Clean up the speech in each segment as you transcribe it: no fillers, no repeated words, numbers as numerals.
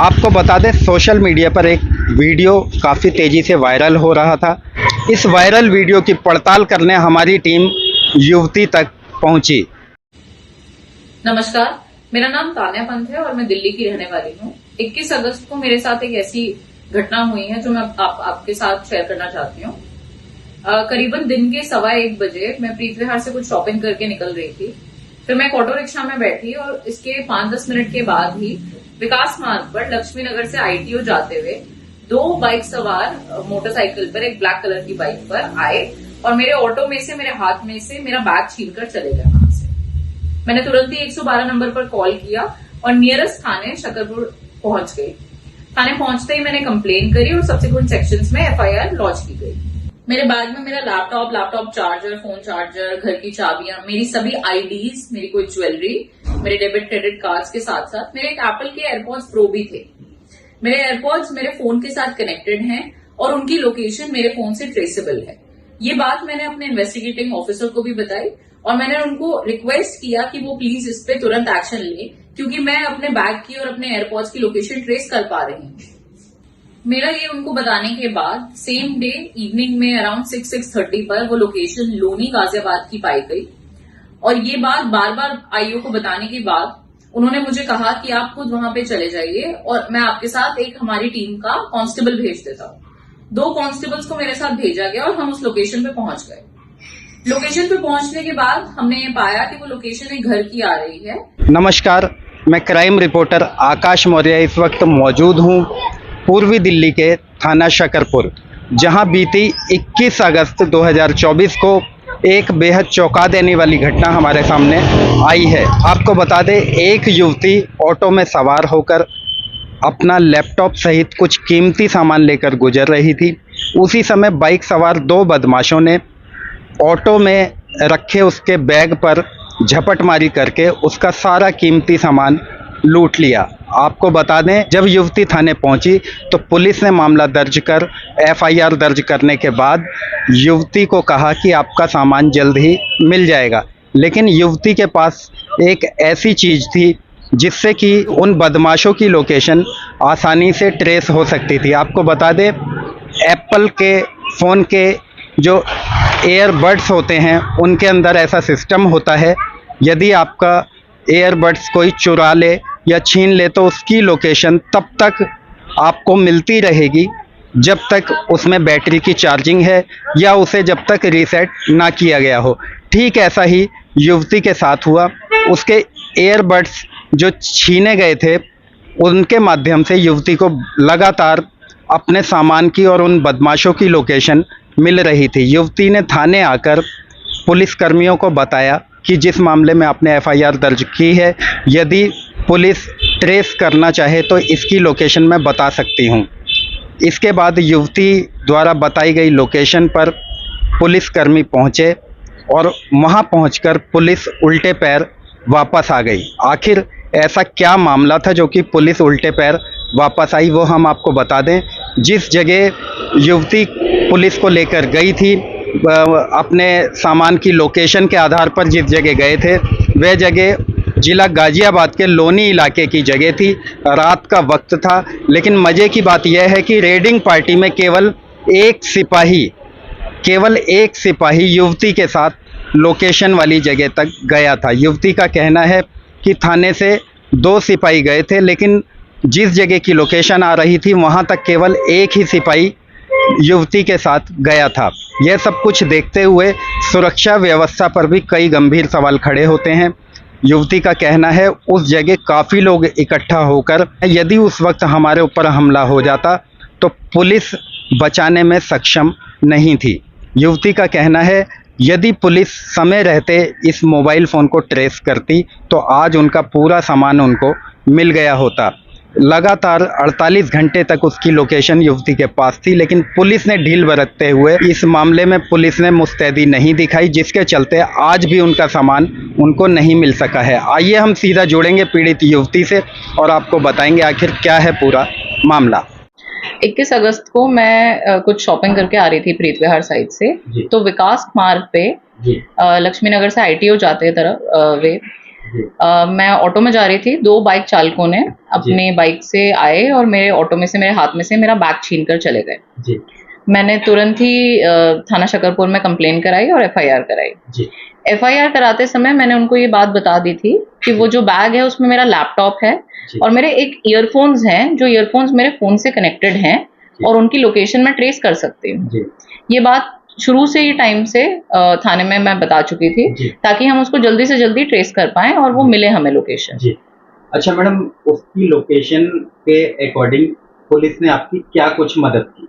आपको बता दें, सोशल मीडिया पर एक वीडियो काफ़ी तेज़ी से वायरल हो रहा था। इस वायरल वीडियो की पड़ताल करने हमारी टीम युवती तक पहुंची। नमस्कार, मेरा नाम तान्या पंत है और मैं दिल्ली की रहने वाली हूँ। 21 अगस्त को मेरे साथ एक ऐसी घटना हुई है जो मैं आपके साथ शेयर करना चाहती हूँ। करीबन दिन के 1:15 बजे मैं प्रीत विहार से कुछ शॉपिंग करके निकल रही थी। फिर मैं एक ऑटो रिक्शा में बैठी और इसके 5-10 मिनट के बाद ही विकास मार्ग पर लक्ष्मी नगर से ITO जाते हुए 2 बाइक सवार मोटरसाइकिल पर, एक ब्लैक कलर की बाइक पर आए और मेरे ऑटो में से, मेरे हाथ में से मेरा बैग छीनकर चले गए वहां से। मैंने तुरंत ही 112 नंबर पर कॉल किया और नियरेस्ट थाने शकरपुर पहुंच गई। थाने पहुंचते ही मैंने कंप्लेन करी और सब्सिक्वेंट सेक्शंस में FIR लॉन्च की गई। मेरे बैग में मेरा लैपटॉप चार्जर, फोन चार्जर, घर की चाबियां, मेरी सभी IDs, मेरी कोई ज्वेलरी, मेरे डेबिट क्रेडिट कार्ड्स के साथ साथ मेरे एक एप्पल के एयरपॉड्स प्रो भी थे। मेरे एयरपॉड्स मेरे फोन के साथ कनेक्टेड हैं और उनकी लोकेशन मेरे फोन से ट्रेसेबल है। ये बात मैंने अपने इन्वेस्टिगेटिंग ऑफिसर को भी बताई और मैंने उनको रिक्वेस्ट किया कि वो प्लीज इस पे तुरंत एक्शन ले, क्योंकि मैं अपने बैग की और अपने एयरपॉड्स की लोकेशन ट्रेस कर पा रही हूँ। मेरा ये उनको बताने के बाद सेम डे इवनिंग में अराउंड 6-6:30 पर वो लोकेशन लोनी गाजियाबाद की पाई गई और ये बात बार बार IO को बताने के बाद उन्होंने मुझे कहा कि आप खुद वहां पे चले जाइए और मैं आपके साथ एक हमारी टीम का कांस्टेबल भेज देता हूँ। 2 कांस्टेबल्स को मेरे साथ भेजा गया और हम उस लोकेशन पे पहुंच गए। लोकेशन पे पहुंचने के बाद हमने ये पाया कि वो लोकेशन एक घर की आ रही है। नमस्कार, मैं क्राइम रिपोर्टर आकाश मौर्य इस वक्त मौजूद हूँ पूर्वी दिल्ली के थाना शकरपुर, जहां बीती 21 अगस्त 2024 को एक बेहद चौंका देने वाली घटना हमारे सामने आई है। आपको बता दें, एक युवती ऑटो में सवार होकर अपना लैपटॉप सहित कुछ कीमती सामान लेकर गुजर रही थी। उसी समय बाइक सवार 2 बदमाशों ने ऑटो में रखे उसके बैग पर झपटमारी करके उसका सारा कीमती सामान लूट लिया। आपको बता दें, जब युवती थाने पहुंची तो पुलिस ने मामला दर्ज कर FIR दर्ज करने के बाद युवती को कहा कि आपका सामान जल्द ही मिल जाएगा, लेकिन युवती के पास एक ऐसी चीज़ थी जिससे कि उन बदमाशों की लोकेशन आसानी से ट्रेस हो सकती थी। आपको बता दें, एप्पल के फ़ोन के जो एयरबड्स होते हैं उनके अंदर ऐसा सिस्टम होता है, यदि आपका एयरबड्स कोई चुरा ले या छीन ले तो उसकी लोकेशन तब तक आपको मिलती रहेगी जब तक उसमें बैटरी की चार्जिंग है या उसे जब तक रीसेट ना किया गया हो। ठीक ऐसा ही युवती के साथ हुआ। उसके एयरबड्स जो छीने गए थे उनके माध्यम से युवती को लगातार अपने सामान की और उन बदमाशों की लोकेशन मिल रही थी। युवती ने थाने आकर पुलिसकर्मियों को बताया कि जिस मामले में आपने FIR दर्ज की है, यदि पुलिस ट्रेस करना चाहे तो इसकी लोकेशन मैं बता सकती हूँ। इसके बाद युवती द्वारा बताई गई लोकेशन पर पुलिसकर्मी पहुँचे और वहाँ पहुँचकर पुलिस उल्टे पैर वापस आ गई। आखिर ऐसा क्या मामला था जो कि पुलिस उल्टे पैर वापस आई, वो हम आपको बता दें। जिस जगह युवती पुलिस को लेकर गई थी, अपने सामान की लोकेशन के आधार पर जिस जगह गए थे वह जगह जिला गाजियाबाद के लोनी इलाके की जगह थी। रात का वक्त था, लेकिन मज़े की बात यह है कि रेडिंग पार्टी में केवल एक सिपाही युवती के साथ लोकेशन वाली जगह तक गया था। युवती का कहना है कि थाने से 2 सिपाही गए थे, लेकिन जिस जगह की लोकेशन आ रही थी वहाँ तक केवल एक ही सिपाही युवती के साथ गया था। यह सब कुछ देखते हुए सुरक्षा व्यवस्था पर भी कई गंभीर सवाल खड़े होते हैं। युवती का कहना है उस जगह काफ़ी लोग इकट्ठा होकर यदि उस वक्त हमारे ऊपर हमला हो जाता तो पुलिस बचाने में सक्षम नहीं थी। युवती का कहना है यदि पुलिस समय रहते इस मोबाइल फ़ोन को ट्रेस करती तो आज उनका पूरा सामान उनको मिल गया होता। लगातार 48 घंटे तक उसकी लोकेशन युवती के पास थी, लेकिन पुलिस ने ढील बरतते हुए इस मामले में पुलिस ने मुस्तैदी नहीं दिखाई, जिसके चलते आज भी उनका सामान उनको नहीं मिल सका है। आइए हम सीधा जुड़ेंगे पीड़ित युवती से और आपको बताएंगे आखिर क्या है पूरा मामला। 21 अगस्त को मैं कुछ शॉपिंग करके आ रही थी प्रीत विहार साइड से, तो विकास मार्ग पे लक्ष्मी नगर से ITO जाते तरफ वे मैं ऑटो में जा रही थी, दो बाइक चालकों ने अपनी बाइक से आए और मेरे ऑटो में से, मेरे हाथ में से मेरा बैग छीन कर चले गए। मैंने तुरंत ही थाना शकरपुर में कंप्लेन कराई और एफआईआर कराई। एफआईआर कराते समय मैंने उनको ये बात बता दी थी कि वो जो बैग है उसमें मेरा लैपटॉप है और मेरे एक ईयरफोन्स हैं, जो ईयरफोन्स मेरे फोन से कनेक्टेड हैं और उनकी लोकेशन मैं ट्रेस कर सकती हूँ। ये बात शुरू से ही टाइम से थाने में मैं बता चुकी थी ताकि हम उसको जल्दी से जल्दी ट्रेस कर पाएं और वो मिले हमें लोकेशन। अच्छा मैडम, उसकी लोकेशन के अकॉर्डिंग पुलिस ने आपकी क्या कुछ मदद की?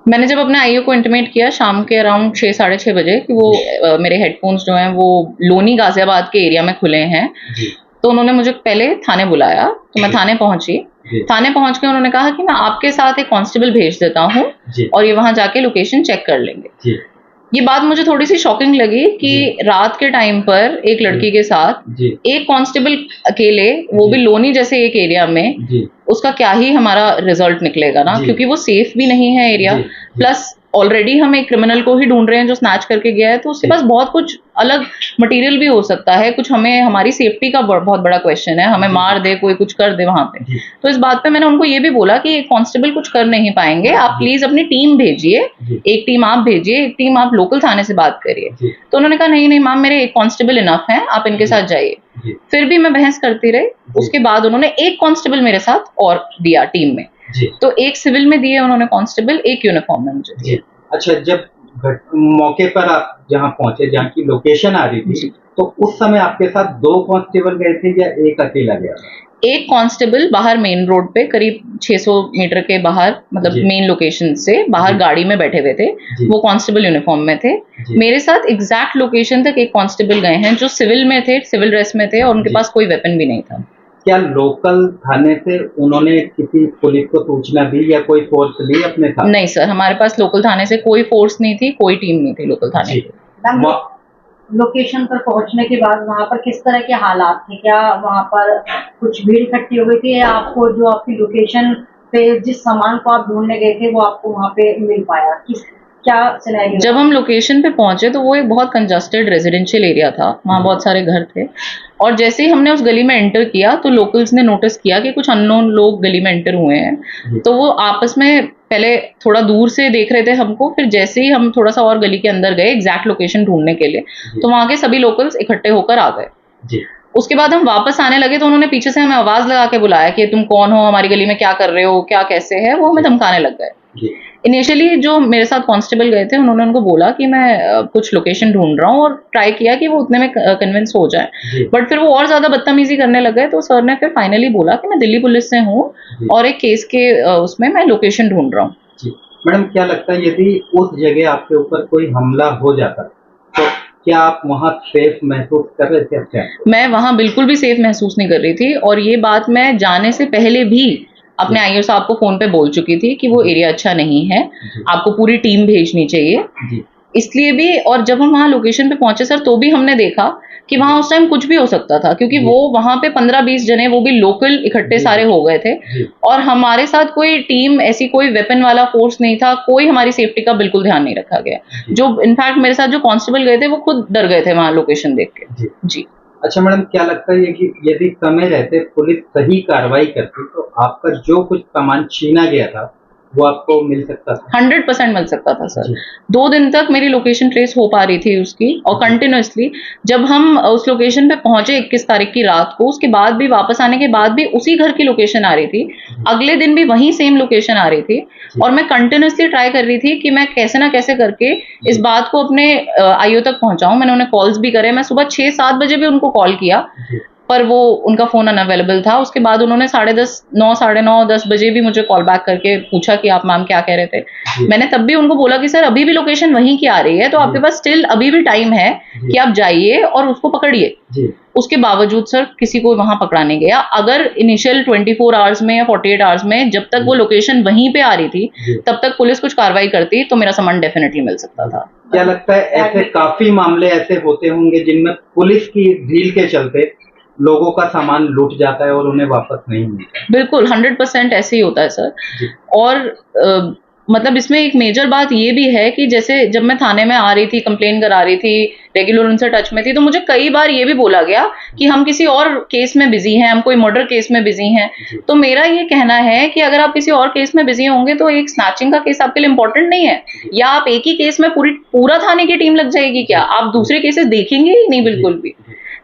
मैंने जब अपने आईओ को इंटीमेट किया शाम के अराउंड 6 साढ़े 6 बजे कि वो मेरे हेडफोन्स जो हैं वो लोनी गाजियाबाद के एरिया में खुले हैं, तो उन्होंने मुझे पहले थाने बुलाया। तो मैं थाने पहुंची। थाने पहुंच के उन्होंने कहा कि मैं आपके साथ एक कांस्टेबल भेज देता हूं और ये वहां जाके लोकेशन चेक कर लेंगे। ये बात मुझे थोड़ी सी शॉकिंग लगी कि रात के टाइम पर एक लड़की के साथ एक कांस्टेबल अकेले, वो भी लोनी जैसे एक एरिया में, उसका क्या ही हमारा रिजल्ट निकलेगा ना, क्योंकि वो सेफ भी नहीं है एरिया। प्लस ऑलरेडी हम एक क्रिमिनल को ही ढूंढ रहे हैं जो स्नैच करके गया है, तो उसके पास बहुत कुछ अलग मटेरियल भी हो सकता है। कुछ हमें हमारी सेफ्टी का बहुत बड़ा क्वेश्चन है, हमें मार दे, कोई कुछ कर दे वहां पे। तो इस बात पे मैंने उनको ये भी बोला कि कांस्टेबल कुछ कर नहीं पाएंगे, आप प्लीज अपनी टीम भेजिए, एक टीम आप भेजिए, एक टीम आप लोकल थाने से बात करिए। तो उन्होंने कहा नहीं नहीं मैम, मेरे एक कांस्टेबल इनफ है, आप इनके साथ जाइए। फिर भी मैं बहस करती रही। उसके बाद उन्होंने एक कांस्टेबल मेरे साथ और दिया टीम में, तो एक सिविल में दिए उन्होंने कांस्टेबल, एक यूनिफॉर्म में मुझे दिए। अच्छा, जब मौके पर आप जहाँ पहुंचे, जहाँ की लोकेशन आ रही थी, तो उस समय आपके साथ दो कांस्टेबल गए थे या एक अकेला गया? एक कांस्टेबल बाहर मेन रोड पे करीब 600 मीटर के बाहर, मतलब मेन लोकेशन से बाहर गाड़ी में बैठे हुए थे, वो कांस्टेबल यूनिफॉर्म में थे। मेरे साथ एग्जैक्ट लोकेशन तक एक कांस्टेबल गए हैं जो सिविल में थे, सिविल ड्रेस में थे और उनके पास कोई वेपन भी नहीं था। क्या लोकल थाने से उन्होंने किसी पुलिस को सूचना दी या कोई फोर्स ली अपने साथ? नहीं सर, हमारे पास लोकल थाने से कोई फोर्स नहीं थी, कोई टीम नहीं थी लोकल थाने की। लोकेशन पर पहुंचने के बाद वहां पर किस तरह के हालात थे? क्या वहां पर कुछ भीड़ इकट्ठी हो गई थी या आपको जो आपकी लोकेशन पे जिस सामान को आप ढूंढने गए थे वो आपको वहां पे मिल पाया? क्या सिनेरियो? जब हम लोकेशन पे पहुंचे तो वो एक बहुत कंजस्टेड रेजिडेंशियल एरिया था, वहाँ बहुत सारे घर थे और जैसे ही हमने उस गली में एंटर किया तो लोकल्स ने नोटिस किया कि कुछ अननोन लोग गली में एंटर हुए हैं। तो वो आपस में पहले थोड़ा दूर से देख रहे थे हमको, फिर जैसे ही हम थोड़ा सा और गली के अंदर गए एग्जैक्ट लोकेशन ढूंढने के लिए, तो वहां के सभी लोकल्स इकट्ठे होकर आ गए। उसके बाद हम वापस आने लगे तो उन्होंने पीछे से हमें आवाज लगा के बुलाया कि तुम कौन हो, हमारी गली में क्या कर रहे हो, क्या कैसे है, वो हमें धमकाने लग गए। इनिशियली जो मेरे साथ कांस्टेबल गए थे उन्होंने उनको बोला कि मैं कुछ लोकेशन ढूंढ रहा हूँ और ट्राई किया कि वो उतने में कन्विंस हो जाए, बट फिर वो और ज्यादा बदतमीजी करने लग गए। तो सर ने फिर फाइनली बोला कि मैं दिल्ली पुलिस से हूँ और एक केस के उसमें मैं लोकेशन ढूंढ रहा हूँ। मैडम, क्या लगता है यदि उस जगह आपके ऊपर कोई हमला हो जाता तो क्या आप वहाँ सेफ महसूस कर रहे थे? क्या मैं वहाँ बिल्कुल भी सेफ महसूस नहीं कर रही थी और ये बात मैं जाने से पहले भी अपने आईओ साहब को फोन पे बोल चुकी थी कि वो एरिया अच्छा नहीं है, आपको पूरी टीम भेजनी चाहिए। इसलिए भी, और जब हम वहाँ लोकेशन पे पहुंचे सर तो भी हमने देखा कि वहां उस टाइम कुछ भी हो सकता था, क्योंकि वो वहां पे 15-20 जने, वो भी लोकल, इकट्ठे सारे हो गए थे और हमारे साथ कोई टीम ऐसी, कोई वेपन वाला फोर्स नहीं था, कोई हमारी सेफ्टी का बिल्कुल ध्यान नहीं रखा गया। जो इनफैक्ट मेरे साथ जो कांस्टेबल गए थे वो खुद डर गए थे वहां लोकेशन देख के। जी। अच्छा मैडम, क्या लगता है कि यदि समय रहते पुलिस सही कार्रवाई करती तो आपका जो कुछ सामान छीना गया था वो आपको मिल सकता था? 100% मिल सकता था सर। 2 दिन तक मेरी लोकेशन ट्रेस हो पा रही थी उसकी, और कंटिन्यूअसली जब हम उस लोकेशन पे पहुंचे 21 तारीख की रात को, उसके बाद भी वापस आने के बाद भी उसी घर की लोकेशन आ रही थी, अगले दिन भी वही सेम लोकेशन आ रही थी और मैं कंटिन्यूअसली ट्राई कर रही थी कि मैं कैसे ना कैसे करके इस बात को अपने आईओ तक पहुंचाऊं। मैंने उन्हें कॉल्स भी करे, मैं सुबह 6-7 बजे भी उनको कॉल किया पर वो, उनका फोन अनअवेलेबल था। उसके बाद उन्होंने 10:30, 9, साढ़े 9, 10 बजे भी मुझे कॉल बैक करके पूछा कि आप मैम क्या कह रहे थे। मैंने तब भी उनको बोला कि सर अभी भी लोकेशन वहीं की आ रही है, तो आपके पास स्टिल अभी भी टाइम है कि आप जाइए और उसको पकड़िए। उसके बावजूद सर किसी को वहां पकड़ा नहीं गया। अगर इनिशियल 24 आवर्स में या 48 आवर्स में जब तक वो लोकेशन वहीं पे आ रही थी तब तक पुलिस कुछ कार्रवाई करती तो मेरा सामान डेफिनेटली मिल सकता था। क्या लगता है ऐसे काफी मामले ऐसे होते होंगे जिनमें पुलिस की ढील के चलते लोगों का सामान लूट जाता है और उन्हें वापस नहीं मिलता? बिल्कुल 100% ऐसे ही होता है सर। और मतलब इसमें एक मेजर बात ये भी है कि जैसे जब मैं थाने में आ रही थी, कंप्लेन करा रही थी, रेगुलर उनसे टच में थी, तो मुझे कई बार ये भी बोला गया कि हम किसी और केस में बिजी हैं, हम कोई मर्डर केस में बिजी हैं। तो मेरा ये कहना है कि अगर आप किसी और केस में बिजी होंगे तो एक स्नैचिंग का केस आपके लिए इंपॉर्टेंट नहीं है, या आप एक ही केस में पूरा थाने की टीम लग जाएगी क्या? आप दूसरे केसेस देखेंगे ही नहीं बिल्कुल भी।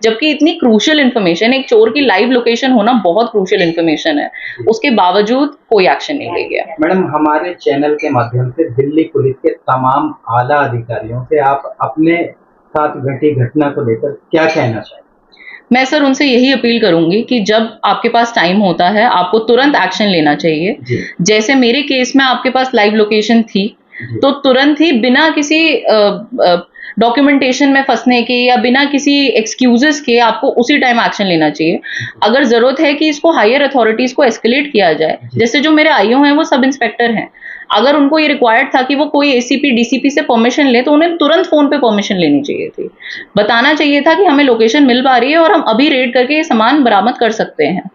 जबकि इतनी क्रूशियल इन्फॉर्मेशन, एक चोर की लाइव लोकेशन होना बहुत क्रूशियल इन्फॉर्मेशन है, उसके बावजूद कोई एक्शन नहीं लिया गया। मैडम, हमारे चैनल के माध्यम से दिल्ली पुलिस के तमाम आला अधिकारियों से आप अपने साथ घटी घटना को लेकर क्या कहना चाहेंगे? मैं सर उनसे यही अपील करूंगी कि जब आपके पास टाइम होता है आपको तुरंत एक्शन लेना चाहिए। जैसे मेरे केस में आपके पास लाइव लोकेशन थी, तो तुरंत ही बिना किसी डॉक्यूमेंटेशन में फंसने के या बिना किसी एक्सक्यूजेस के आपको उसी टाइम एक्शन लेना चाहिए। अगर जरूरत है कि इसको हायर अथॉरिटीज को एस्केलेट किया जाए, जैसे जो मेरे आईओ हैं वो सब इंस्पेक्टर हैं, अगर उनको ये रिक्वायर्ड था कि वो कोई एसीपी डीसीपी से परमिशन ले तो उन्हें तुरंत फोन पे परमिशन लेनी चाहिए थी, बताना चाहिए था कि हमें लोकेशन मिल पा रही है और हम अभी रेड करके ये सामान बरामद कर सकते हैं।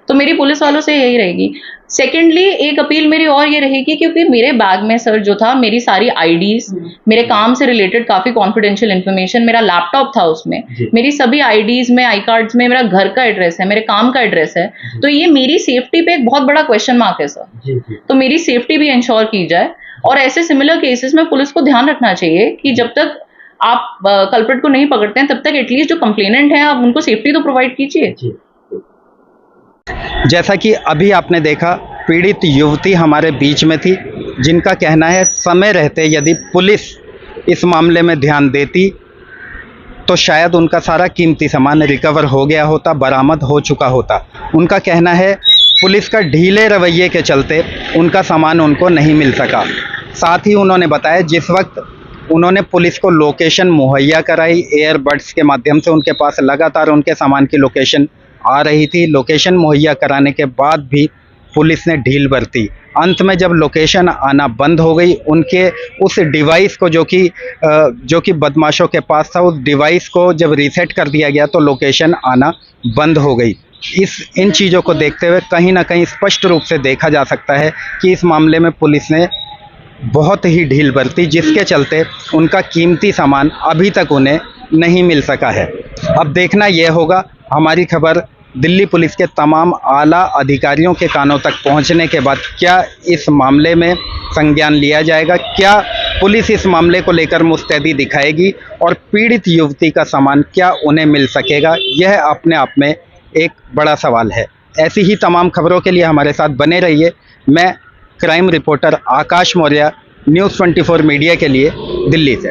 तो मेरी पुलिस वालों से यही रहेगी। सेकेंडली एक अपील मेरी और ये रहेगी, क्योंकि मेरे बैग में सर जो था, मेरी सारी आईडीज, मेरे काम से रिलेटेड काफी कॉन्फिडेंशियल इन्फॉर्मेशन, मेरा लैपटॉप था उसमें, मेरी सभी आईडीज में, आई कार्ड्स में मेरा घर का एड्रेस है, मेरे काम का एड्रेस है, तो ये मेरी सेफ्टी पे एक बहुत बड़ा क्वेश्चन मार्क है सर। तो मेरी सेफ्टी भी इंश्योर की जाए, और ऐसे सिमिलर केसेस में पुलिस को ध्यान रखना चाहिए कि जब तक आप कल्प्रिट को नहीं पकड़ते हैं तब तक एटलीस्ट जो कंप्लेनेंट है आप उनको सेफ्टी तो प्रोवाइड कीजिए। जैसा कि अभी आपने देखा, पीड़ित युवती हमारे बीच में थी, जिनका कहना है समय रहते यदि पुलिस इस मामले में ध्यान देती तो शायद उनका सारा कीमती सामान रिकवर हो गया होता, बरामद हो चुका होता। उनका कहना है पुलिस का ढीले रवैये के चलते उनका सामान उनको नहीं मिल सका। साथ ही उन्होंने बताया जिस वक्त उन्होंने पुलिस को लोकेशन मुहैया कराई, एयरबड्स के माध्यम से उनके पास लगातार उनके सामान की लोकेशन आ रही थी। लोकेशन मुहैया कराने के बाद भी पुलिस ने ढील बरती। अंत में जब लोकेशन आना बंद हो गई, उनके उस डिवाइस को जो कि बदमाशों के पास था, उस डिवाइस को जब रीसेट कर दिया गया तो लोकेशन आना बंद हो गई। इन चीज़ों को देखते हुए कहीं ना कहीं स्पष्ट रूप से देखा जा सकता है कि इस मामले में पुलिस ने बहुत ही ढील बरती, जिसके चलते उनका कीमती सामान अभी तक उन्हें नहीं मिल सका है। अब देखना यह होगा हमारी खबर दिल्ली पुलिस के तमाम आला अधिकारियों के कानों तक पहुंचने के बाद क्या इस मामले में संज्ञान लिया जाएगा, क्या पुलिस इस मामले को लेकर मुस्तैदी दिखाएगी और पीड़ित युवती का सामान क्या उन्हें मिल सकेगा, यह अपने आप में एक बड़ा सवाल है। ऐसी ही तमाम खबरों के लिए हमारे साथ बने रहिए। मैं क्राइम रिपोर्टर आकाश मौर्य, न्यूज़ 24 मीडिया के लिए दिल्ली से।